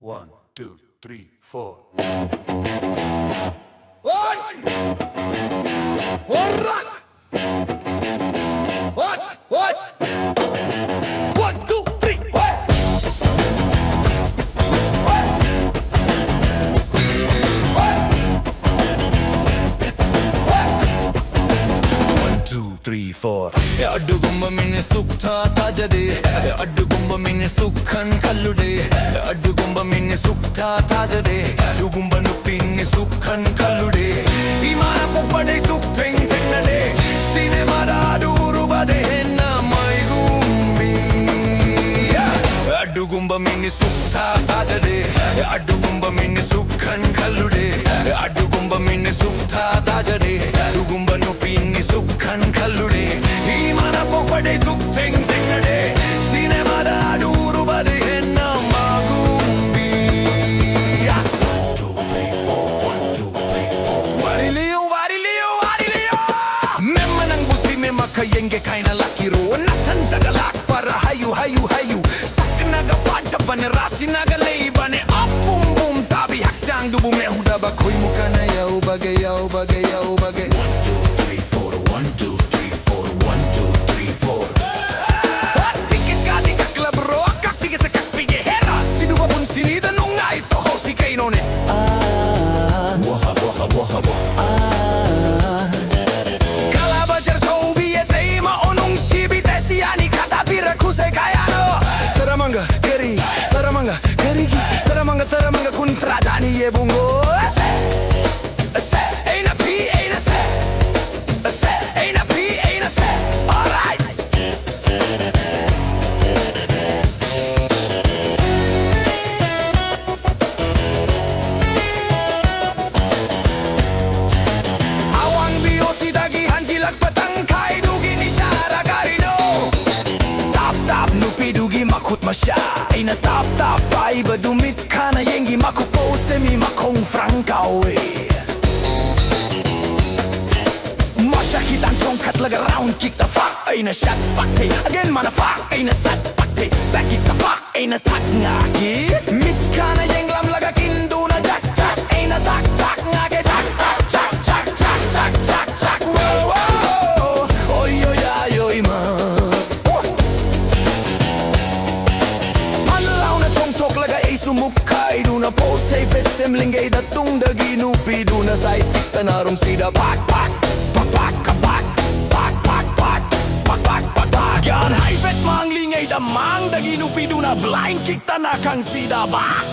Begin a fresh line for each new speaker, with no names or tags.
1, 2, 3, 4.
What? What? 1, 2, 3, what?
1, 2, 3, 4.
అడ్డుగుమ్మ మిన్ని సుఖ తాజదే అడ్డుగుమ్మ మిన్ని సుఖన్ కల్లుడే అడ్డుగుమ్మ మిన్ని సుఖ తాజదే అడ్డుగుమ్మ నుప్పిన్ని సుఖన్ కల్లుడే విమాన పొప్పడే సుఖ తెంగ్ తెంగడే సినిమాడా దూరుబడే హెన్న మైగుంబి అడ్డుగుమ్మ మిన్ని సుఖ తాజదే అడ్డుగుమ్మ మిన్ని సుఖన్ కల్లుడే అడ్డుగుమ్మ మిన్ని సుఖ తాజదే అడ్డుగుమ్మ నుప్పిన్ని సుఖన్ కల్లుడే విమాన పొప్పడే సుఖ తెంగ్ తెంగడే సినిమాడా దూరుబడే హెన్న మైగుంబి Kayenge kaina lakiro natan tagalak para hayu hayu hayu sak naga faja bane rasi naga lei bane apum bum tabi hakjang dubu me huda ba koi mukana yau bage
1, 2, 3, 4. 1, 2, 3, 4. 1, 2, 3, 4.
ticket kadi ka club ro kak pige sa kak pige hera sinu ba bun sini da nunga ito ho si kaino ne
Waha waha waha waha.
Taramanga kuntradani ye bungo ain't a P ain't a se ain't a P ain't a se alright awang biyosi dagi hanjilak patang kai dugi ni shara garino tap tap nupi dugi makut masya ain't a tap tap bai badumit kana yengi makupo semi makong frankawe masha kitang tongkat laga round kick the fuck ain't a shot bakte again mana fuck ain't a sat bakte back kick the fuck ain't a tak ngagi mit kana yeng lam laga kindu na jak jak ain't a tak tak ngage jak tak jak jak jak jak jak jak whoa whoa oy oy ay oy ma Sumukai duna pose hey fet semlingay datung dagi nupi duna say tanarum sida pak pak pak pak pak pak pak pak pak pak pak pak yan hay fet manglingay damang dagi nupi duna blind kick tanakang sida bak